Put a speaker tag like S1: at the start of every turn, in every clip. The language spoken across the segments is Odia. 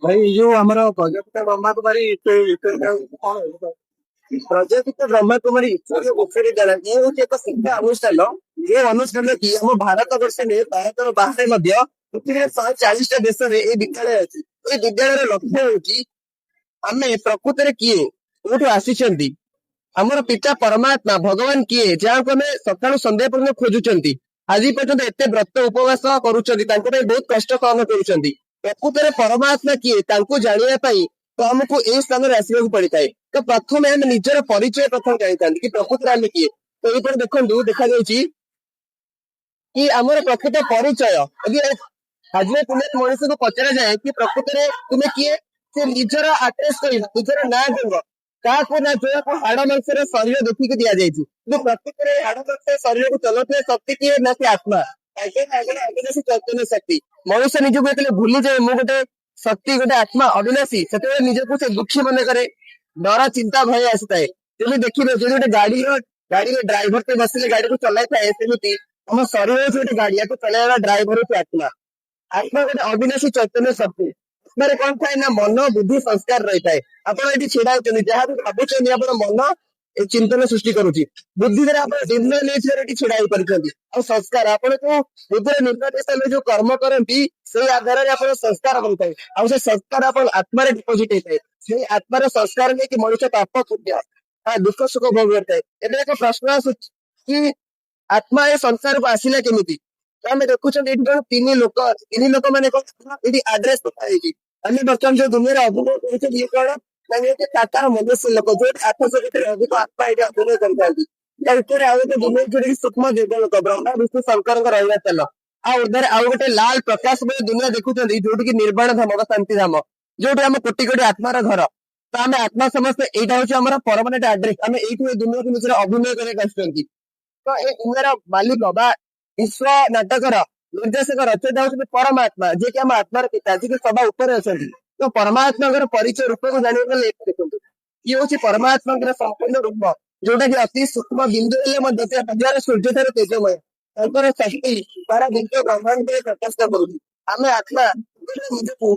S1: ଭାଇ ଯୋଉ ଆମର ପ୍ରଜାପିତା ବ୍ରହ୍ମକୁମାରୀ ପ୍ରଜାପିତା ବ୍ରହ୍ମକୁମାରୀ ଈଶ୍ୱରୀୟ ବିଶ୍ୱବିଦ୍ୟାଳୟ ଇଏ ହଉଛି ଏକ ଶିକ୍ଷା ଅନୁଷ୍ଠାନ। ଏ ଅନୁଷ୍ଠାନ କି ଆମ ଭାରତ ବର୍ଷରେ ଭାରତର ବାହାରେ ମଧ୍ୟ ପୃଥିବୀରେ 140ଟା ଦେଶରେ ଏଇ ବିଦ୍ୟାଳୟ ଅଛି। ଏଇ ବିଦ୍ୟାଳୟର ଲକ୍ଷ୍ୟ ହଉଛି ଆମେ ପ୍ରକୃତରେ କିଏ, କୋଉଠୁ ଆସିଛନ୍ତି, ଆମର ପିତା ପରମାତ୍ମା ଭଗବାନ କିଏ, ଯାହାକୁ ଆମେ ସକାଳୁ ସନ୍ଧ୍ୟା ପର୍ଯ୍ୟନ୍ତ ଖୋଜୁଛନ୍ତି, ଆଜି ପର୍ଯ୍ୟନ୍ତ ଏତେ ବ୍ରତ ଉପବାସ କରୁଛନ୍ତି, ତାଙ୍କ ପାଇଁ ବହୁତ କଷ୍ଟ ସହନ କରୁଛନ୍ତି। ପ୍ରକୃତରେ ପରମାତ୍ମା କିଏ ତାଙ୍କୁ ଜାଣିବା ପାଇଁ ତ ଆମକୁ ଏଇ ସ୍ଥାନରେ ଆସିବାକୁ ପଡିଥାଏ। ତ ପ୍ରଥମେ ଆମେ ନିଜର ପରିଚୟ ପ୍ରଥମେ ଜାଣିଥାନ୍ତି କି ପ୍ରକୃତରେ ଆମେ କିଏ। ତ ଏଇପରି ଦେଖନ୍ତୁ ଦେଖାଯାଉଛି କି ଆମର ପ୍ରକୃତ ପରିଚୟ ଯଦି ଆଜିର ଦୁନିଆରେ ମଣିଷକୁ ପଚରାଯାଏ କି ପ୍ରକୃତରେ ତୁମେ କିଏ, ସେ ନିଜର ଆଡ୍ରେସ କହିବ, ନିଜର ନାଁ କହିବ। କାହାକୁ ନା ଯୋଉକୁ ହାଡ ମାଂସର ଶରୀର ଦେଖିକି ଦିଆଯାଇଛି, କିନ୍ତୁ ପ୍ରକୃତରେ ହାଡ ମାଂସର ଶରୀରକୁ ଚଲାଉଥିବା ଶକ୍ତି କିଏ ନା ସେ ଆତ୍ମା। ଅବିନାଶୀ ଚୈତନ୍ୟ ଶକ୍ତି। ମଣିଷ ନିଜକୁ ଯେତେବେଳେ ଭୁଲିଯାଏ ମୁଁ ଗୋଟେ ଶକ୍ତି, ଗୋଟେ ଆତ୍ମା ଅବିନାଶୀ, ସେତେବେଳେ ନିଜକୁ ସେ ଦୁଃଖୀ ମନେ କରେ, ଡର ଚିନ୍ତା ଭୟ ଆସିଥାଏ। ତେଣୁ ଦେଖିବେ ଯଦି ଗୋଟେ ଗାଡିର ଡ୍ରାଇଭରଟେ ବସିଲେ ଗାଡିକୁ ଚଲାଇଥାଏ, ସେମିତି ଆମ ଶରୀର ହଉଛି ଗୋଟେ ଗାଡି, ୟାକୁ ଚଲେଇବା ଡ୍ରାଇଭର ହଉଛି ଆତ୍ମା। ଆତ୍ମା ଗୋଟେ ଅବିନାଶୀ ଚୈତନ୍ୟ ଶକ୍ତି। ଆତ୍ମାରେ କଣ ଥାଏ ନା ମନ ବୁଦ୍ଧି ସଂସ୍କାର ରହିଥାଏ। ଆପଣ ଏଠି ଛିଡା ହଉଛନ୍ତି, ଯାହା ବି ଭାବୁଛନ୍ତି ଆପଣ ମନ ଏ ଚିନ୍ତନ ସୃଷ୍ଟି କରୁଛି। ବୁଦ୍ଧି ଦ୍ୱାରା ଆପଣ ନିର୍ଣ୍ଣୟ ନେଇଥିବାର ଏଠି ଛିଡା ହେଇପାରିଛନ୍ତି। ଆଉ ସଂସ୍କାର ଆପଣଙ୍କୁ ବୁଦ୍ଧିରେ ନିର୍ଦ୍ଦେଶ ହେଲେ ଯୋଉ କର୍ମ କରନ୍ତି ସେଇ ଆଧାରରେ ଆପଣ ସଂସ୍କାର କରିଥାଏ, ଆଉ ସେ ସଂସ୍କାର ଆପଣ ଆତ୍ମାରେ ଡିପୋଜିଟ ହେଇଥାଏ। ସେଇ ଆତ୍ମାର ସଂସ୍କାର ନେଇକି ମଣିଷ ପାପ ପୁଣ୍ୟ ଦୁଃଖ ସୁଖ ଭୋଗ କରିଥାଏ। ଏବେ ଏକ ପ୍ରଶ୍ନ ଆସୁଛି କି ଆତ୍ମା ଏ ସଂସାରକୁ ଆସିଲା କେମିତି। ତ ଆମେ ଦେଖୁଛନ୍ତି ଏଠି ଜଣେ ତିନି ଲୋକ ଅଛି, ତିନି ଲୋକ ମାନେ କଣ ଏଠି ଆଡ୍ରେସ କଥା ହେଇଛି। ଆମେ ବର୍ତ୍ତମାନ ଯୋଉ ଦୁନିଆରେ ଅଭିନୟ କରୁଛନ୍ତି ଇଏ କଣ ନା ଇଏ ହଉଛି ଟାଟାର ମନୁଷ୍ୟ ଲୋକ, ଯୋଉଠି 800 ଭିତରେ ଅଧିକ ଆତ୍ମା ଏଠି ଅଭିନୟ କରିଥାନ୍ତି। ତା ଭିତରେ ଆଉ ଗୋଟେ ଦୁନିଆ ଯୋଉଠି ସୂକ୍ଷ୍ମ ଜୀବଲୋକ ବ୍ରହ୍ମା ବିଷ୍ଣୁ ଶଙ୍କରଙ୍କ ରହିବା ଚାଲ, ଆଉ ଉର୍ଦ୍ଧ୍ୱରେ ଆଉ ଗୋଟେ ଲାଲ ପ୍ରକାଶମୟ ଦୁନିଆ ଦେଖୁଛନ୍ତି, ଯୋଉଠି କି ନିର୍ବାଣ ଧାମ ବା ଶାନ୍ତି ଧାମ, ଯୋଉଠି ଆମ କୋଟି କୋଟି ଆତ୍ମାର ଘର। ତ ଆମେ ଆତ୍ମା ସମସ୍ତେ ଏଇଟା ହଉଛି ଆମର ପରମାନେଣ୍ଟ ଆଡ୍ରେସ। ଆମେ ଏଇଠୁ ଏ ଦୁନିଆକୁ ନିଜର ଅଭିନୟ କରିବାକୁ ଆସିଛନ୍ତି। ତ ଏ ଦୁନିଆର ମାଲିକ ବା ବିଶ୍ୱ ନାଟକର ନିର୍ଦ୍ଦେଶକ ରଚୟିତା ହଉଛନ୍ତି ପରମାତ୍ମା, ଯିଏକି ଆମ ଆତ୍ମାର ପିତା, ଯିଏକି ସବା ଉପରେ ଅଛନ୍ତି। ତ ପରମାତ୍ମାଙ୍କର ପରିଚୟ ରୂପକୁ ଜାଣିବାକୁ ଗଲେ ଏଠି ଦେଖନ୍ତୁ, ଇଏ ହଉଛି ପରମାତ୍ମାଙ୍କର ସମ୍ପୂର୍ଣ୍ଣ ରୂପ, ଯୋଉଟା କି ଅତି ସୂକ୍ଷ୍ମ ବିନ୍ଦୁ ହେଲେ ମଧ୍ୟ ସେ ହଜାର ସୂର୍ଯ୍ୟ ଠାରୁ ତେଜମୟ। ତାଙ୍କର ଶକ୍ତି ସାରା ବିଶ୍ୱ ବ୍ରହ୍ମାଣ୍ଡରେ ପ୍ରକାଶ କରୁଛି। ଆମେ ଆତ୍ମା ନିଜକୁ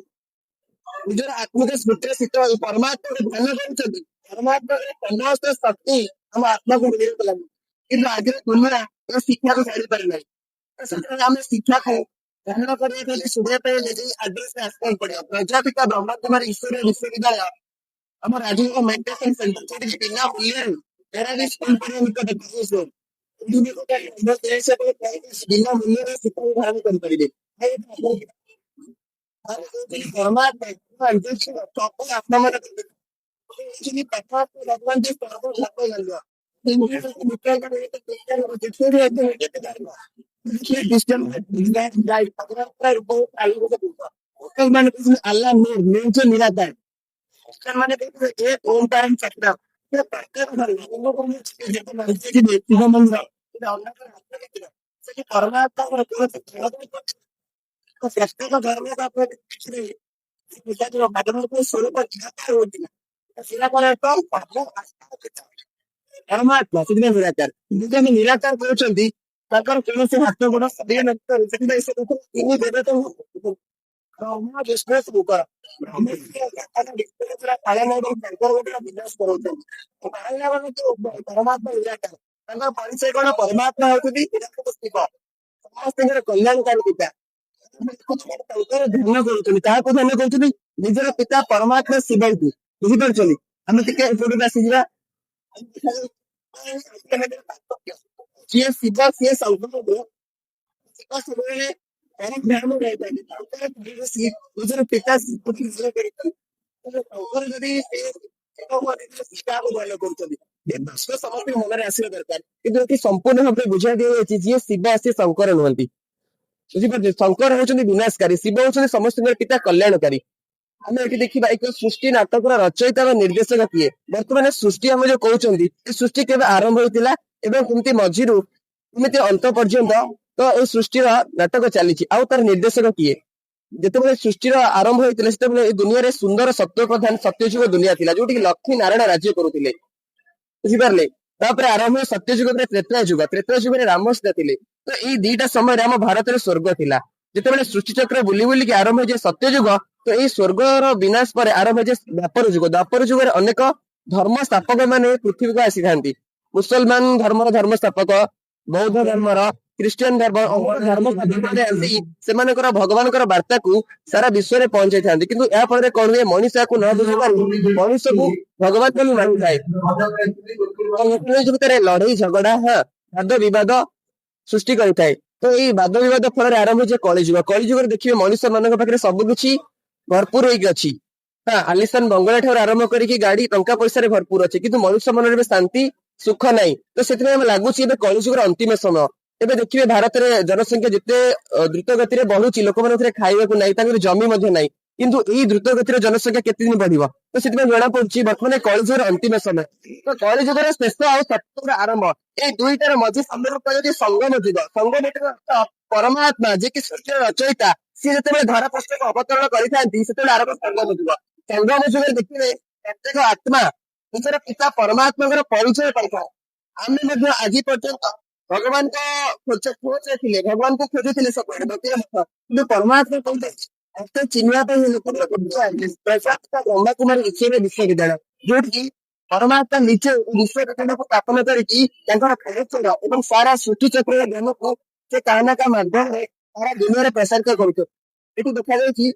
S1: ନିଜର ଆତ୍ମିକ ସ୍ମୃତିରେ ଶୀତ ପରମାତ୍ମାକୁ ଧ୍ୟାନ କରୁଛନ୍ତି। ପରମାତ୍ମାର ସମସ୍ତ ଶକ୍ତି ଆମ ଆତ୍ମାକୁ ମିଳିବାକୁ ଲାଗେ, କିନ୍ତୁ ଆଜିର ଦୁନିଆ ଏ ଶିକ୍ଷାକୁ ଜାଣିପାରି ନାହିଁ। ସେଥିପାଇଁ ଆମେ ଶିକ୍ଷାକୁ ଗ୍ରହଣ କରିବା ପାଇଁ ଶୁଣିବା ପାଇଁ ହେଲେ ଏଇ ଆଡ୍ରେସରେ ଆସିବାକୁ ପଡିବ। ପ୍ରଜାପିତା ବ୍ରହ୍ମକୁମାରୀ ଈଶ୍ୱରୀୟ ବିଶ୍ୱବିଦ୍ୟାଳୟ ଆମ ରାଜନୀତି ମେଡିଟେସନ ସେଣ୍ଟର, ଯୋଉଠି ବିନା ମୂଲ୍ୟରେ ଟେରାରିଷ୍ଟ କମ୍ପାନୀ ନିକଟରେ ବିନା ମୂଲ୍ୟରେ ଶିକ୍ଷାକୁ ଗ୍ରହଣ କରିପାରିବେ। ପରମାତ୍ମା ଆପଣ ମାନେ ଆଲ୍ଲାह ନୂର ନିଜ ନିରାକାର ମାନେ ଏ ଓମ୍ ଟାଇମ୍ ଚକ୍ର ଶିବ ମନ୍ଦିର ସେଠି ପରମାତ୍ମାଙ୍କର ପ୍ରତ୍ୟେକ ଧର୍ମକୁ ଆପଣ ଦେଖିବେ ପିତାଙ୍କର ଭାଗବତ ସ୍ୱରୂପ ନିରାକାର ହଉଥିଲା। ସେଟା ପରେ ପରମାତ୍ମା ସେଥିପାଇଁ ନିରାକାର। ଯଦି ଆମେ ନିରାକାର କରୁଛନ୍ତି ତାଙ୍କର କୌଣସି ହାତ ଗୋଡ ସରିଏ ନଥିବାରୁ ସେଥିପାଇଁ ସେ ତିନି ଦେବତା ବ୍ରହ୍ମ ବିଷ୍ଣୁ ଶଙ୍କର। ପାଳନ ଏବଂ ତାଙ୍କର ଗୋଟେ ବିନାଶ କରୁଛନ୍ତି। ପାଳନ ପରମାତ୍ମା ନିରାକାର, ତାଙ୍କର ପରିଚୟ କଣ ପରମାତ୍ମା ହଉଛନ୍ତି ଶିବ, ସମସ୍ତଙ୍କର କଲ୍ୟାଣକାରୀ ପିତା। ତାଙ୍କର ଧ୍ୟାନ କରୁଛନ୍ତି, କାହାକୁ ଧ୍ୟାନ କରୁଛନ୍ତି ନିଜର ପିତା ପରମାତ୍ମା ଶିବଙ୍କୁ। ବୁଝିପାରୁଛନ୍ତି। ଆମେ ଟିକେ ଏପଟକୁ ଆସିଯିବା। ସିଏ ଶିବ ସିଏ ଶଙ୍କର, ଶିବ ସବୁବେଳେ ଧ୍ୟାନ ଦେଇଥାନ୍ତି ନିଜର ପିତା ଶଙ୍କର ଯଦି ଭଲ କରୁଛନ୍ତି ସମସ୍ତେ ମନରେ ଆସିବା ଦରକାର। କିନ୍ତୁ ଏଠି ସମ୍ପୂର୍ଣ୍ଣ ଭାବରେ ବୁଝାଇ ଦିଆଯାଇଛି ଯିଏ ଶିବ ସିଏ ଶଙ୍କର ନୁହନ୍ତି। ବୁଝିପାରୁଛନ୍ତି, ଶଙ୍କର ହଉଛନ୍ତି ବିନାଶକାରୀ, ଶିବ ହଉଛନ୍ତି ସମସ୍ତଙ୍କର ପିତା କଲ୍ୟାଣକାରୀ। ଆମେ ଏଠି ଦେଖିବା ଏକ ସୃଷ୍ଟି ନାଟକର ରଚୟିତା ବା ନିର୍ଦ୍ଦେଶକ କିଏ। ବର୍ତ୍ତମାନ ସୃଷ୍ଟି ଆମେ ଯୋଉ କହୁଛନ୍ତି ଏ ସୃଷ୍ଟି କେବେ ଆରମ୍ଭ ହୋଇଥିଲା ଏବଂ କେମିତି ମଝିରୁ କେମିତି ଅନ୍ତ ପର୍ଯ୍ୟନ୍ତ ତ ଏ ସୃଷ୍ଟିର ନାଟକ ଚାଲିଛି, ଆଉ ତାର ନିର୍ଦ୍ଦେଶକ କିଏ। ଯେତେବେଳେ ସୃଷ୍ଟିର ଆରମ୍ଭ ହୋଇଥିଲା ସେତେବେଳେ ଏ ଦୁନିଆରେ ସୁନ୍ଦର ସତ୍ୟ ପ୍ରଧାନ ସତ୍ୟଯୁଗ ଦୁନିଆ ଥିଲା, ଯୋଉଠିକି ଲକ୍ଷ୍ମୀ ନାରାୟଣ ରାଜ୍ୟ କରୁଥିଲେ। ବୁଝିପାରିଲେ। ତାପରେ ଆରମ୍ଭ ହୁଏ ସତ୍ୟଯୁଗ ପରେ ତ୍ରେତୟା ଯୁଗ। ତ୍ରେତୟା ଯୁଗରେ ରାମ ସୀତା ଥିଲେ। ତ ଏଇ ଦିଟା ସମୟରେ ଆମ ଭାରତରେ ସ୍ୱର୍ଗ ଥିଲା। ଯେତେବେଳେ ସୃଷ୍ଟି ଚକ୍ର ବୁଲି ବୁଲିକି ଆରମ୍ଭ ହେଇଯାଏ ସତ୍ୟଯୁଗ, ତ ଏଇ ସ୍ୱର୍ଗର ବିନାଶ ପରେ ଆରମ୍ଭ ହେଇଯାଏ ଦ୍ୱାପର ଯୁଗ। ଦ୍ୱାପର ଯୁଗରେ ଅନେକ ଧର୍ମ ସ୍ଥାପକ ମାନେ ପୃଥିବୀକୁ ଆସିଥାନ୍ତି। ମୁସଲମାନ ଧର୍ମର ଧର୍ମ ସ୍ଥାପକ, ବୌଦ୍ଧ ଧର୍ମର, ଖ୍ରୀଷ୍ଟିଆନ ଧର୍ମ, ଅନେକ ଧର୍ମ ସ୍ଥାପକମାନେ ଆସି ସେମାନଙ୍କର ଭଗବାନଙ୍କର ବାର୍ତ୍ତାକୁ ସାରା ବିଶ୍ୱରେ ପହଞ୍ଚାଇଥାନ୍ତି। କିନ୍ତୁ ଏହା ଫଳରେ କଣ ହୁଏ, ମଣିଷ ଏହାକୁ ନ ବୁଝିପାରି ମଣିଷକୁ ଭଗବାନ ବୋଲି ମାନୁଥାଏ। ଭିତରେ ଲଢେଇ ଝଗଡା, ବାଦ ବିବାଦ ସୃଷ୍ଟି କରିଥାଏ। ତ ଏଇ ବାଦ ବିବାଦ ଫଳରେ ଆରମ୍ଭ ହେଇଯାଏ କଳିଯୁଗ। କଳିଯୁଗରେ ଦେଖିବେ ମଣିଷ ମାନଙ୍କ ପାଖରେ ସବୁ କିଛି ଭରପୁର ହେଇକି ଅଛି। ଆଲିସାନ ବଙ୍ଗଳା ଠାରୁ ଆରମ୍ଭ କରିକି ଗାଡି ଟଙ୍କା ପଇସାରେ ଭରପୁର ଅଛି, କିନ୍ତୁ ମନୁଷ୍ୟ ମନରେ ଏବେ ଶାନ୍ତି ସୁଖ ନାହିଁ। ତ ସେଥିପାଇଁ ଆମେ ଲାଗୁଛି ଏବେ କଳିଯୁଗର ଅନ୍ତିମ ସମୟ। ଏବେ ଦେଖିବେ ଭାରତରେ ଜନସଂଖ୍ୟା ଯେତେ ଦ୍ରୁତ ଗତିରେ ବଢୁଛି, ଲୋକମାନଙ୍କ ପାଖରେ ଖାଇବାକୁ ନାହିଁ, ତାଙ୍କର ଜମି ମଧ୍ୟ ନାହିଁ। କିନ୍ତୁ ଏଇ ଦ୍ରୁତ ଗତିରେ ଜନସଂଖ୍ୟା କେତେ ଦିନ ବଢିବ? ତ ସେଥିପାଇଁ ଜଣା ପଡୁଛି ବର୍ତ୍ତମାନ କଳିଯୁଗର ଅନ୍ତିମ ସମୟ। ତ କଳିଯୁଗର ଶେଷ ଆଉ ସତ୍ୟର ଆରମ୍ଭ, ଏଇ ଦୁଇଟାର ମଝି ସମୟକୁ କୁହାଯାଉଛି ସଙ୍ଗମ ଯୁଗ। ସଙ୍ଗମ ଯୁଗ ପରମାତ୍ମା ଯିଏକି ସୃଷ୍ଟିର ରଚୟିତା, ସିଏ ଯେତେବେଳେ ଧରା ପୃଷ୍ଠକୁ ଅବତରଣ କରିଥାନ୍ତି, ସେତେବେଳେ ଆରମ୍ଭ ସଙ୍ଗମ ଯୁଗ। ସଙ୍ଗମ ଯୁଗରେ ଦେଖିବେ ପ୍ରତ୍ୟେକ ଆତ୍ମା ନିଜର ପିତା ପରମାତ୍ମାଙ୍କର ପରିଚୟ ପାଇଥାଏ। ଆମେ ମଧ୍ୟ ଆଜି ପର୍ଯ୍ୟନ୍ତ ଭଗବାନଙ୍କ ଖୋଜରେ ଥିଲେ, ଭଗବାନଙ୍କୁ ଖୋଜୁଥିଲେ ସବୁଆଡେ, କିନ୍ତୁ ପରମାତ୍ମା କୋଉଠି ଏତେ ଚିହ୍ନିବା ପାଇଁ ବ୍ରହ୍ମାକୁମାରୀ ବିଶ୍ୱବିଦ୍ୟାଳୟ, ଯୋଉଠି ପରମାତ୍ମା ନିଜେ ବିଶ୍ୱବିଦ୍ୟାଳୟକୁ ସ୍ଥାପନ କରିକି ତାଙ୍କର ପରିଚୟ ଏବଂ ସାରା ସୃଷ୍ଟି ଚକ୍ରର ଜ୍ଞାନକୁ ସେ କାହା ନା କାହା ମାଧ୍ୟମରେ ସାରା ଦୁନିଆରେ ପ୍ରସାରିତ କରୁଛନ୍ତି। ଏଠି ଦେଖାଯାଉଛି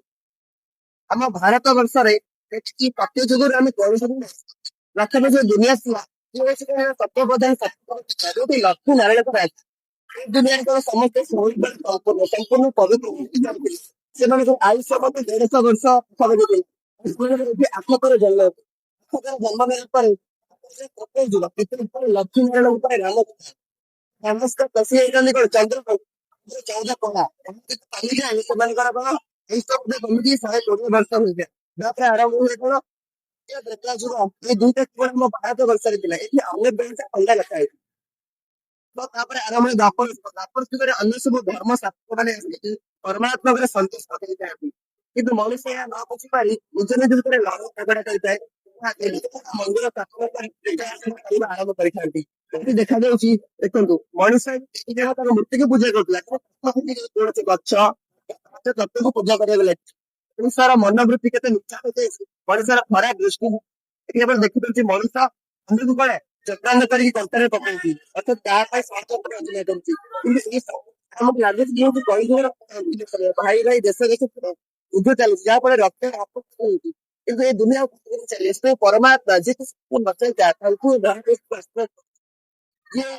S1: ଆମ ଭାରତ ବର୍ଷରେ ଏଠିକି ପ୍ରତ୍ୟେକ ଯୁଗରୁ ଆମେ କରୁଛନ୍ତି ଲକ୍ଷ୍ୟ ଦୁନିଆ ଥିଲା ସତ୍ୟ ପ୍ରଧାନ ଯୋଉଠି ଲକ୍ଷ୍ମୀ ନାରାୟଣଙ୍କର ଅଛି। ଏ ଦୁନିଆରେ କଣ ସମସ୍ତେ ସମ୍ପୂର୍ଣ୍ଣ ପବିତ୍ର ସେମାନେ ସବୁ ଆୟୁଷ ମଧ୍ୟ 150 ବର୍ଷ ଆଠକର ଜନ୍ମ ଜନ୍ମ ନେଲା ପରେ ଯୁଗ ଲକ୍ଷ୍ମୀ ନାରାୟଣ ଉପରେ ରାମ ସମସ୍ତ ଖସି ହେଇଛନ୍ତି କଣ ଚନ୍ଦ୍ର 14 କଳା ଚାଲିଯାଏ ସେମାନଙ୍କର କଣ ଏଇ ସବୁ କମିଟି 120 ବର୍ଷ ହୋଇଯାଏ। ତାପରେ ଆରମ୍ଭ ହୁଏ କଣ ଯୁଗ। ଏଇ ଦୁଇଟା କେବଳ ଆମ ଭାରତ ବର୍ଷରେ ଥିଲା, ଏଠି ଅନେକ ଅଲଗା ଲେଖା ହେଇଛି। ତ ତାପରେ ଆରମ୍ଭ ହୁଏ ଦ୍ୱାପର ଯୁଗ। ଦ୍ୱାପର ଯୁଗରେ ଅନ୍ୟ ସବୁ ଧର୍ମ ଶାସ୍ତ୍ର ମାନେ ଆସିକି ପରମାତ୍ମାରେ ସନ୍ତୁଷ୍ଟ ହେଇଥାନ୍ତି, କିନ୍ତୁ ମଣିଷ ଏହା ନ ବୁଝିପାରି ନିଜ ନିଜ ଭିତରେ ଲଢେଇ ଝଗଡା କରିଥାଏ, ମନ୍ଦିର ସ୍ଥାପନ କରିବା ଆରମ୍ଭ କରିଥାନ୍ତି। ଏଠି ଦେଖାଯାଉଛି ଦେଖନ୍ତୁ ମଣିଷ ତାର ମୂର୍ତ୍ତିକୁ ପୂଜା କରୁଥିଲା, କୌଣସି ଗଛ ତତ୍ତ୍ୱକୁ ପୂଜା କରିବାକୁ ଲାଗିଛି। ମଣିଷର ମନୋବୃତ୍ତି କେତେ ନିଚା ହୋଇଯାଇଛି, ମଣିଷର ଖରାପ ଦୃଷ୍ଟି। ଏଠି ଆପଣ ଦେଖିପାରୁଛି ମଣିଷ ଅନ୍ୟକୁ କଣ ଚକ୍ରାନ୍ତ କରିକି କଣ୍ଟାରେ ପକଉଛି, ଅର୍ଥାତ ତା ପାଇଁ ସ୍ୱାର୍ଥ ଅଭିନୟ କରୁଛି। କିନ୍ତୁ ଏ ଆମକୁ ଲାଗୁଛି ଯେହେତୁ କଳିଯୁଗର ଭାଇ ଭାଇ ଦେଶ ଦେଶ ଯୁଦ୍ଧ ଚାଲୁଛି, ଯାହା ଫଳରେ ରକ୍ତ ହଉଛି। କିନ୍ତୁ ଏ ଦୁନିଆ ଚାଲିଛି ପରମାତ୍ମା ଯିଏ ବଚେଇତା ତାଙ୍କୁ ଯିଏ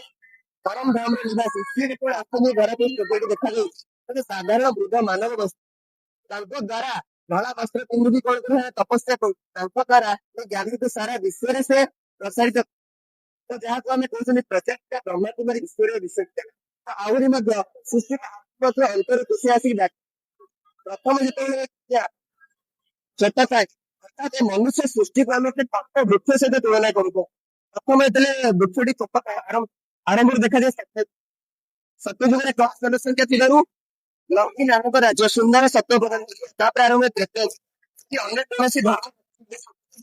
S1: ପରମ ଧାମ ନିବାସୀ, ସିଏ ଯେତେବେଳେ ଆସନ୍ତି ଧରା ପୃଷ୍ଠକୁ ଦେଖାଯାଉଛି ସାଧାରଣ ବୃଦ୍ଧ ମାନବ ବସ୍ତୁ ତାଙ୍କ ଦ୍ଵାରା ଧଳା ବସ୍ତ୍ର ପିନ୍ଧିକି କଣ ତପସ୍ୟା କରୁଛି, ତାଙ୍କ ଦ୍ଵାରା ଜ୍ଞାନକୁ ସାରା ବିଶ୍ୱରେ ସେ ପ୍ରସାରିତ, ତ ଯାହାକୁ ଆମେ କହୁଛନ୍ତି ପ୍ରତ୍ୟକ୍ଷ ବ୍ରହ୍ମାକୁମାରୀ ଈଶ୍ୱରୀୟ ବିଶ୍ୱବିଦ୍ୟାଳୟ। ଆହୁରି ମଧ୍ୟ ସୃଷ୍ଟି ଅନ୍ତରକୁ ସେ ଆସିକି ପ୍ରଥମେ ଯେତେବେଳେ ଛୋଟ ଥାଏ, ଅର୍ଥାତ୍ ଏ ମନୁଷ୍ୟ ସୃଷ୍ଟିକୁ ଆମେ ବୃକ୍ଷ ସହିତ ତୁଳନା କରୁଛୁ। ପ୍ରଥମେ ଯେତେବେଳେ ବୃକ୍ଷଟି ଆରମ୍ଭରୁ ଦେଖାଯାଏ ସତ୍ୟ ଯୁଗରେ ଜନସଂଖ୍ୟା ଥିବାରୁ ଲକ୍ଷ୍ମୀ ନାମକ ରାଜ୍ୟ ସୁନ୍ଦର ସତ୍ୟ ପ୍ରଦାନ, ତାପରେ ଆରମ୍ଭ ଅନ୍ୟ କୌଣସି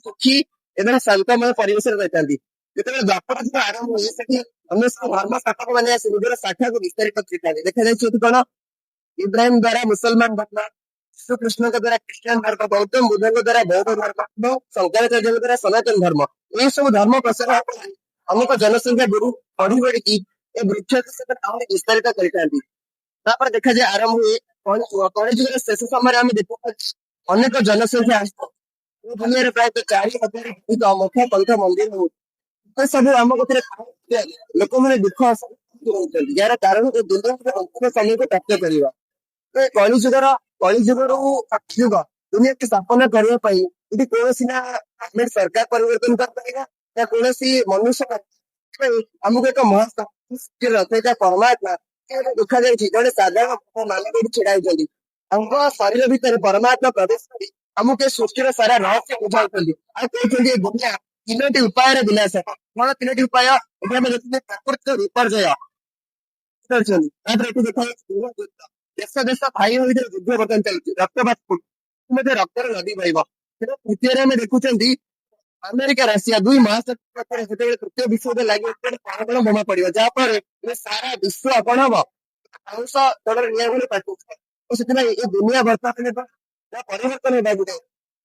S1: ସୁଖୀ ଏବଂ ଶାନ୍ତମୟ ପରିବେଶରେ ରହିଥାନ୍ତି। ଯେତେବେଳେ ଦ୍ୱାପର ଯୁଗ ଆରମ୍ଭ ହୁଏ, ସେଠି ଅନ୍ୟ ଧର୍ମ ସ୍ଥାପକ ମାନେ ଆସି ନିଜର ଶାଖାକୁ ବିସ୍ତାରିତ କରିଥାନ୍ତି। ଦେଖାଯାଉଛି ଏଠି କଣ ଇବ୍ରାହିମ ଦ୍ଵାରା ମୁସଲମାନ ଧର୍ମ, ଶ୍ରୀକୃଷ୍ଣଙ୍କ ଦ୍ଵାରା ଖ୍ରୀଷ୍ଟିଆନ ଧର୍ମ, ଗୌତମ ବୁଦ୍ଧଙ୍କ ଦ୍ଵାରା ବୌଦ୍ଧ ଧର୍ମ ଏବଂ ଶଙ୍କରାଚାର୍ଯ୍ୟଙ୍କ ଦ୍ଵାରା ସନାତନ ଧର୍ମ, ଏହି ସବୁ ଧର୍ମ ପ୍ରସାର ଅନେକ ଜନସଂଖ୍ୟା ବଢି ବଢିକି ଏ ବୃକ୍ଷକୁ ଆହୁରି ବିସ୍ତାରିତ କରିଥାନ୍ତି। ତାପରେ ଦେଖାଯାଏ ଆରମ୍ଭ ହୁଏ କଳିଯୁଗର ଶେଷ ସମୟରେ ଆମେ ଦେଖିପାରୁଛୁ ଅନେକ ଜନସଂଖ୍ୟା ଆସିଥାଏ। ଦୁନିଆରେ ପ୍ରାୟତଃ 4,000 ମଠ ପନ୍ଥ ମନ୍ଦିର ହଉଛି, ସବୁ ଆମ କତିରେ ଲୋକମାନେ ଦୁଃଖ ରହୁଛନ୍ତି, ଯାହାର କାରଣ ଏ ଦୁନିଆ ଅନ୍ତିମ ସମୟକୁ ପ୍ରାପ୍ତ କରିବା। କଳିଯୁଗରୁ ଯୁଗ ଦୁନିଆକୁ ସ୍ଥାପନ କରିବା ପାଇଁ ଯଦି କୌଣସି ନା ଆମେ ସରକାର ପରିବର୍ତ୍ତନ କରିପାରିବା, ନା କୌଣସି ମନୁଷ୍ୟ ଆମକୁ ଏକ ମହାସତ୍ତା ପରମାତ୍ମା ଦେଖାଯାଉଛି ଜଣେ ସାଧାରଣ ମାନବ ଛିଡା ହେଇଛନ୍ତି, ତାଙ୍କ ଶରୀର ଭିତରେ ପରମାତ୍ମା ପ୍ରବେଶ କରି ଆମକୁ ଏ ସୃଷ୍ଟିର ସାରା ରହସ୍ୟ ବୁଝାଉଛନ୍ତି। ଆଉ କହୁଛନ୍ତି ଏ ଦୁନିଆ 3ଟି ଉପାୟରେ ବିନାଶ। କଣ 3ଟି ଉପାୟ? ଏଠି ଆମେ ଦେଖୁଛେ ପ୍ରାକୃତିକ ବିପର୍ଯ୍ୟୟ, ବୁଝିପାରୁଛନ୍ତି। ତାପରେ ଏଠି ଦେଖାଯାଉଛି ଦେଶ ଦେଶ ଭାଇ ଭିତରେ ଯୁଦ୍ଧ ବର୍ତ୍ତମାନ ଚାଲିଛି, ରକ୍ତପାତ ମଧ୍ୟ ରକ୍ତର ନଦୀ ବହିବ। ତୃତୀୟରେ ଆମେ ଦେଖୁଛନ୍ତି ଆମେରିକା ରାସିଆ ଦୁଇ ମହାଶକ୍ତି ଯେତେବେଳେ ତୃତୀୟ ବିଶ୍ୱଯୁଦ୍ଧ ଲାଗି କଣ ବୋମା ପଡିବ, ଯାହା ଫଳରେ ସାରା ବିଶ୍ୱ କଣ ହବ ପାଉଁଶ ତଳରେ ନିଆଁ ଭଳି ପାଠୁଛି। ସେଥିପାଇଁ ଏ ଦୁନିଆ ବର୍ତ୍ତମାନ ନା ପରିବର୍ତ୍ତନ ହେବା ଗୋଟେ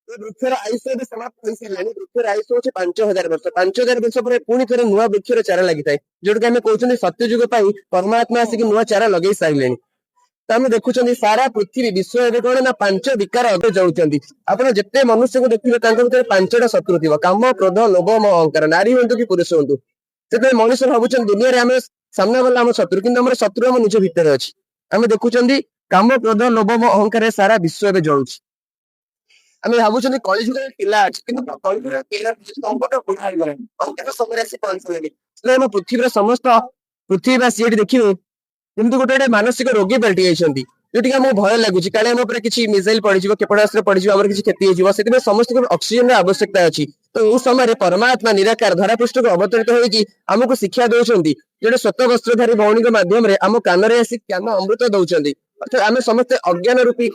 S1: ଏ ବୃକ୍ଷର ଆୟୁଷ ଏବେ ସମାପ୍ତ ହେଇସାରିଲାଣି। ବୃକ୍ଷର ଆୟୁଷ ହଉଛି 5,000 ବର୍ଷ। 5,000 ବର୍ଷ ପରେ ପୁଣି ଥରେ ନୂଆ ବୃକ୍ଷର ଚାରା ଲାଗିଥାଏ, ଯୋଉଟାକି ଆମେ କହୁଛନ୍ତି ସତ୍ୟଯୁଗ ପାଇଁ ପରମାତ୍ମା ଆସିକି ନୂଆ ଚାରା ଲଗେଇ ସାରିଲେଣି। ତ ଆମେ ଦେଖୁଛନ୍ତି ସାରା ପୃଥିବୀ ବିଶ୍ୱ ଏବେ କଣ ନା 5 ବିକାର ଅଗ୍ରେ ଜଳୁଛନ୍ତି। ଆପଣ ଯେତେ ମନୁଷ୍ୟକୁ ଦେଖିବେ ତାଙ୍କ ଭିତରେ 5ଟା ଶତ୍ରୁ ଥିବ, କାମ, କ୍ରୋଧ, ଲୋଭ, ମୋହ, ଅହଙ୍କାର, ନାରୀ ହୁଅନ୍ତୁ କି ପୁରୁଷ ହୁଅନ୍ତୁ। ସେଥିପାଇଁ ମଣିଷ ଭାବୁଛନ୍ତି ଦୁନିଆରେ ଆମେ ସାମ୍ନା ଗଲା ଆମ ଶତ୍ରୁ, କିନ୍ତୁ ଆମର ଶତ୍ରୁ ଆମ ନିଜ ଭିତରେ ଅଛି। ଆମେ ଦେଖୁଛନ୍ତି କାମ, କ୍ରୋଧ, ଲୋଭ, ମୋହ, ଅହଙ୍କାରରେ ସାରା ବିଶ୍ୱ ଏବେ ଜଳୁଛି। ଆମେ ଭାବୁଛନ୍ତି କଳିଯୁଗରେ ପିଲା ଅଛି, କିନ୍ତୁ କଳିଯୁଗରେ ପିଲା ସଂକଟ ବୁଢା ହେଇଗଲାଣି, ଅଙ୍କେତ ସମୟରେ ଆସି ପହଞ୍ଚିଗଲେଣି। ସେଥିପାଇଁ ଆମ ପୃଥିବୀର ସମସ୍ତ ପୃଥିବୀବାସୀ ଏଠି ଦେଖିବେ ଯେମିତି ଗୋଟେ ଗୋଟେ ମାନସିକ ରୋଗୀ ପାଲଟି ଯାଇଛନ୍ତି, ଯୋଉଠିକି ଆମକୁ ଭୟ ଲାଗୁଛି କାଳେ ଆମ ଉପରେ କିଛି ମିସାଇଲ ପଡିଯିବ, କ୍ଷେପଣାସ୍ତ୍ର ପଡିଯିବ, ଆମର କିଛି କ୍ଷତି ହେଇଯିବ। ସେଥିପାଇଁ ସମସ୍ତଙ୍କୁ ଅକ୍ସିଜେନର ଆବଶ୍ୟକତା ଅଛି। ତ ଏହି ସମୟରେ ପରମାତ୍ମା ନିରାକାର ଧରାପୃଷ୍ଠକୁ ଅବତରିତ ହୋଇକି ଆମକୁ ଶିକ୍ଷା ଦଉଛନ୍ତି, ଯୋଉଟେ ଶ୍ଵେତ ବସ୍ତ୍ରଧାରୀ ଭଉଣୀଙ୍କ ମାଧ୍ୟମରେ ଆମ କାନରେ ଆସି ଜ୍ଞାନ ଅମୃତ ଦଉଛନ୍ତି। ଅର୍ଥାତ ଆମେ ସମସ୍ତେ ଅଜ୍ଞାନ ରୂପୀ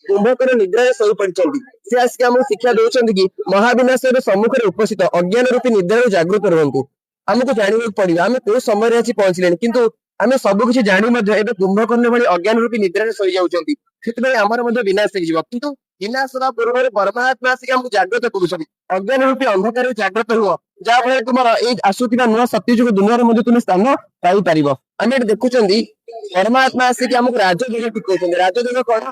S1: କୁମ୍ଭକର ନିଦ୍ରାରେ ଶୋଇ ପଡିଛନ୍ତି। ସେ ଆସିକି ଆମକୁ ଶିକ୍ଷା ଦଉଛନ୍ତି କି ମହାବିନାଶ ଏବେ ସମ୍ମୁଖରେ ଉପସ୍ଥିତ, ଅଜ୍ଞାନ ରୂପୀ ନିଦ୍ରାରୁ ଜାଗୃତ ରୁହନ୍ତୁ। ଆମକୁ ଜାଣିବାକୁ ପଡିବ ଆମେ କୋଉ ସମୟରେ ଆସି ପହଞ୍ଚିଲେଣି, କିନ୍ତୁ ଆମେ ସବୁ କିଛି ଜାଣି ମଧ୍ୟ ଏବେ କୁମ୍ଭକର୍ଣ୍ଣ ଭଳି ଅଜ୍ଞାନ ରୂପୀ ନିଦ୍ରାରେ ଶୋଇଯାଉଛନ୍ତି। ସେଥିପାଇଁ ଆମର ମଧ୍ୟ ବିନାଶ ହେଇଯିବ। କିନ୍ତୁ ବିନାଶ ହେବା ପୂର୍ବରୁ ପରମାତ୍ମା ଆସିକି ଆମକୁ ଜାଗ୍ରତ କରୁଛନ୍ତି, ଅଜ୍ଞାନ ରୂପୀ ଅନ୍ଧକାରରେ ଜାଗ୍ରତ ହୁଅ, ଯାହା ଫଳରେ ତୁମର ଏଇ ଆସୁଥିବା ନୂଆ ସତ୍ୟଯୁଗ ଦୁନିଆରେ ମଧ୍ୟ ତୁମେ ସ୍ଥାନ ପାଇପାରିବ। ଆମେ ଏଠି ଦେଖୁଛନ୍ତି ପରମାତ୍ମା ଆସିକି ଆମକୁ ରାଜଯୋଗ ଶିଖଉଛନ୍ତି। ରାଜଯୋଗ କଣ?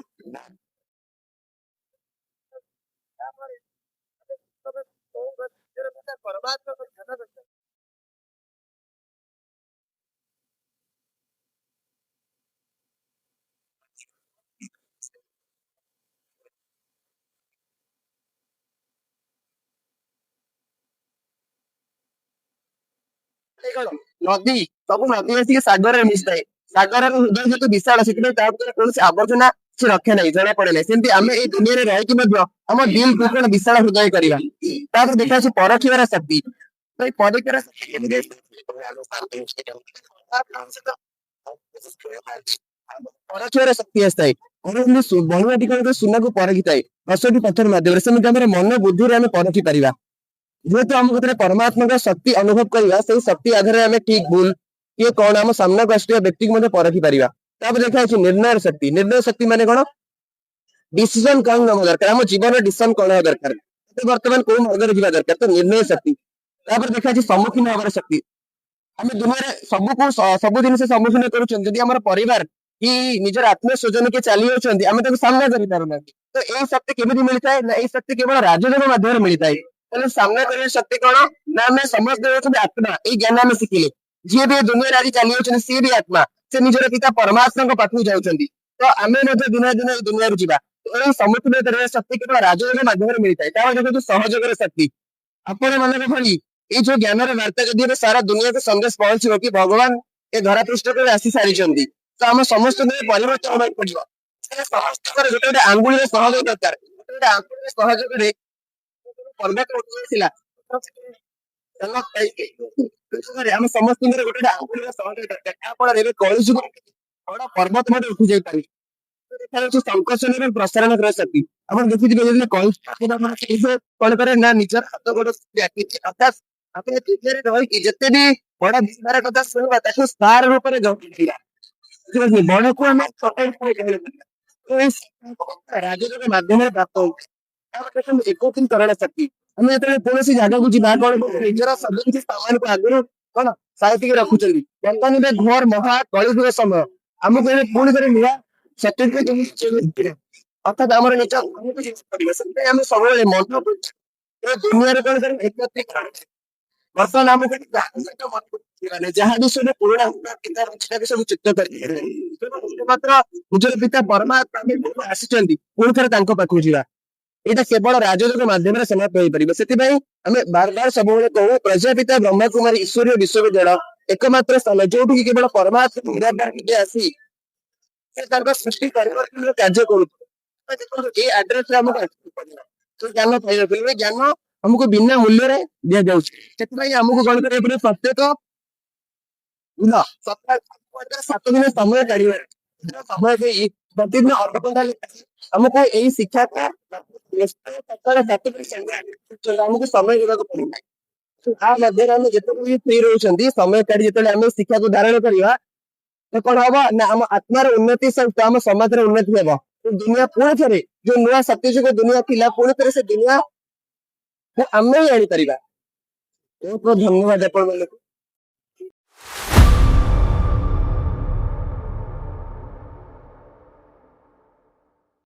S1: କଣ ନଦୀ, ସବୁ ନଦୀ ଆସିକି ସାଗରରେ ମିଶିଥାଏ। ସାଗରର ହୃଦୟ ଯେହେତୁ ବିଶାଳ, ସେଥିପାଇଁ ତା ଭିତରେ କୌଣସି ଆବର୍ଜନା କିଛି ରଖେ ନାହିଁ, ଜଣା ପଡେ ନାହିଁ। ସେମିତି ଆମେ ଏଇ ଦୁନିଆରେ ରହିକି ମଧ୍ୟ ଆମ ଦିଲକୁ କଣ ବିଶାଳ ହୃଦୟ କରିବା। ତାପରେ ଦେଖାଯାଉଛି ପରଖିବାର ଶକ୍ତି। ତ ଏଇ ପରଖିବାର ଶକ୍ତି କେମିତି ପରଖିବାର ଶକ୍ତି ଆସିଥାଏ। ବଣୁଆଟି କଣ ସୁନାକୁ ପରଖିଥାଏ 10ଟି ପଥର ମାଧ୍ୟମରେ, ସେମିତି ଆମର ମନ ବୁଦ୍ଧିରେ ଆମେ ପରଖି ପାରିବା। ଯେହେତୁ ଆମ ଭିତରେ ପରମାତ୍ମାଙ୍କ ଶକ୍ତି ଅନୁଭବ କରିବା, ସେଇ ଶକ୍ତି ଆଧାରରେ ଆମେ ଠିକ ଭୁଲ କିଏ କଣ ଆମ ସାମ୍ନାକୁ ଆସୁଥିବା ବ୍ୟକ୍ତିକୁ ମଧ୍ୟ ପରଖି ପାରିବା। ତାପରେ ଦେଖାଯାଉଛି ନିର୍ଣ୍ଣୟ ଶକ୍ତି। ନିର୍ଣ୍ଣୟ ଶକ୍ତି ମାନେ କଣ? ଡିସିଜନ କଣ ନେବା ଦରକାର, ଆମ ଜୀବନର ଡିସିଜନ କଣ ହେବା ଦରକାର, ବର୍ତ୍ତମାନ କୋଉ ମାର୍ଗରେ ଯିବା ଦରକାର, ତ ନିର୍ଣ୍ଣୟ ଶକ୍ତି। ତାପରେ ଦେଖାଯାଉଛି ସମ୍ମୁଖୀନ ହେବାର ଶକ୍ତି। ଆମେ ଦୁନିଆରେ ସବୁ ଜିନିଷ ସମ୍ମୁଖୀନ କରୁଛନ୍ତି, ଯଦି ଆମର ପରିବାର କି ନିଜର ଆତ୍ମୀୟ ସ୍ୱଜନ କିଏ ଚାଲି ଯାଉଛନ୍ତି, ଆମେ ତାକୁ ସାମ୍ନା କରିପାରୁନାହାନ୍ତି। ତ ଏଇ ଶକ୍ତି କେମିତି ମିଳିଥାଏ ନା ଏଇ ଶକ୍ତି କେବଳ ରାଜଯୋଗ ମାଧ୍ୟମରେ ମିଳିଥାଏ। ତାହେଲେ ସାମ୍ନା କରିବା ଶକ୍ତି କଣ ନା ଆମେ ସମସ୍ତେ ହେଉଛନ୍ତି ଆତ୍ମା, ଏଇ ଜ୍ଞାନ ଆମେ ଶିଖିଲେ। ଯିଏ ବି ଏ ଦୁନିଆରେ ଆଜି ଚାଲି ଯାଉଛନ୍ତି ସିଏ ବି ଆତ୍ମା, ସେ ନିଜର ପିତା ପରମାତ୍ମାଙ୍କ ପାଖକୁ ଯାଉଛନ୍ତି। ତ ଆମେ ମଧ୍ୟ ଦିନେ ନା ଦିନେ ଏଇ ଦୁନିଆରୁ ଯିବା। ଏଇ ସମ୍ମୁଖୀନ କରିବା ଶକ୍ତି କେବଳ ରାଜଯୋଗ ମାଧ୍ୟମରେ ମିଳିଥାଏ। ତାପରେ ଦେଖନ୍ତୁ ସହଯୋଗର ଶକ୍ତି। ଆପଣ ମାନଙ୍କ ଭଳି ଏଇ ଯୋଉ ଜ୍ଞାନର ବାର୍ତ୍ତା ଯଦି ଏବେ ସାରା ଦୁନିଆକୁ ସନ୍ଦେଶ ପହଞ୍ଚିବ କି ଭଗବାନ ଏ ଧରା ପୃଷ୍ଠକୁ ଆସି ସାରିଛନ୍ତି, ତ ଆମ ସମସ୍ତଙ୍କୁ ପରିବର୍ତ୍ତନ ହବାକୁ ପଡିବ। ସମସ୍ତଙ୍କର ଗୋଟେ ଗୋଟେ ଆଙ୍ଗୁଳିରେ ସହଯୋଗ ଦରକାର। ଗୋଟେ ଗୋଟେ ଆଙ୍ଗୁଳିରେ ସହଯୋଗରେ ପର୍ବ ଥିଲା, ଆମେ ସମସ୍ତଙ୍କର ଗୋଟେ ଗୋଟେ ଆଙ୍ଗୁଳିର ସହଯୋଗ ଦରକାର। ଯାହା ଫଳରେ ଏବେ କଳିଯୁଗ ବଡ ପର୍ବତ ମଧ୍ୟ ଉଠି ଯାଇପାରିବ। ଦେଖାଯାଉଛି ସଂକୋଚନର ପ୍ରସାରଣ କରିବା ଶକ୍ତି। ଆପଣ ଦେଖିଥିବେ ଯେତେବେଳେ କଣ କରେ ନା ନିଜର ହାତ ଗୋଡ ଅର୍ଥାତ୍ ଆମେ ଦୁନିଆରେ ରହିକି ଯେତେ ବି ବଡ ବିସ୍ତାର କଥା ଶୁଣିବା ତାକୁ ସ୍ଥାର ରୂପରେ ଜଟିଲା ବଣକୁ ଆମେ ରାଜଯୋଗ ମାଧ୍ୟମରେ ପ୍ରାପ୍ତ ହଉଛି। ତାପରେ ଦେଖନ୍ତୁ ଏକତ୍ରୀକରଣ ଶକ୍ତି। ଆମେ ଯେତେବେଳେ କୌଣସି ଜାଗାକୁ ଯିବା କଣ ନିଜର ସବୁ କିଛି ସାମାନକୁ ଆଗରୁ କଣ ସାଇତିକି ରଖୁଛନ୍ତି। ବର୍ତ୍ତମାନ ଏବେ ଘୋର ମହା କଳିଯୁଗ ସମୟ, ଆମକୁ ଏବେ ପୁଣି ଥରେ ନୂଆ ସତ୍ୟ ଅର୍ଥାତ୍ ଆମର ନିଜ ପଡିବ। ସେଥିପାଇଁ ଆମେ ସବୁବେଳେ ମନ ଦୁନିଆରେ କଣ ଏକତ୍ରୀକରଣ। ବର୍ତ୍ତମାନ ଆମକୁ ଯାହା ବିଷୟରେ ପୁରୁଣା ସବୁ ଚିତ୍ତ କରି ମାତ୍ର ନିଜର ପିତା ପରମାତ୍ମା ଆସିଛନ୍ତି, ପୁଣି ଥରେ ତାଙ୍କ ପାଖକୁ ଯିବା। ଏଇଟା କେବଳ ରାଜଯୋଗ ମାଧ୍ୟମରେ ସମାପ୍ତ ହେଇପାରିବ। ସେଥିପାଇଁ ଆମେ ବାର ବାର ସବୁବେଳେ କହୁ ପ୍ରଜାପିତା ବ୍ରହ୍ମକୁମାରୀ ଈଶ୍ୱରୀୟ ବିଶ୍ୱବିଦ୍ୟାଳୟ ଏକମାତ୍ର ସ୍ଥାନ, ଯୋଉଠିକି କେବଳ ପରମାତ୍ମା ନିରାକାର ଆସି ସେ ତାଙ୍କ ସୃଷ୍ଟି ପରିବର୍ତ୍ତନର କାର୍ଯ୍ୟ କରୁଥିଲେ। ଏଇ ଆଡ୍ରେସରେ ଆମକୁ ଜ୍ଞାନ ପାଇବାକୁ ହେଲେ ଜ୍ଞାନ ଆମକୁ ବିନା ମୂଲ୍ୟରେ ଦିଆଯାଉଛି। ସେଥିପାଇଁ ଆମକୁ କଣ କରିବାକୁ ପଡିବ, ପ୍ରତ୍ୟେକ ସପ୍ତାହ 7 ଦିନ ସମୟ କାଢିବାର ସମୟ ଦେଇ ପ୍ରତିଦିନ ଅର୍ଧଘଣ୍ଟା ଆମକୁ ଏଇ ଶିକ୍ଷାଟା ଆମକୁ ସମୟ ଦେବାକୁ ପଡିଥାଏ। ତା ମଧ୍ୟରେ ଆମେ ଯେତେବେଳେ ବି ଫ୍ରି ରହୁଛନ୍ତି ସମୟ କାଢି ଯେତେବେଳେ ଆମେ ଶିକ୍ଷାକୁ ଧାରଣ କରିବା, ତ କଣ ହବ ନା ଆମ ଆତ୍ମାର ଉନ୍ନତି ସହିତ ଆମ ସମାଜର ଉନ୍ନତି ହେବ। दुनिया पुणी थे जो नुआ सत्यजुग दुनिया थिला पुणी थे से दुनिया आम ही आनी पार बहुत बहुत धन्यवाद आपण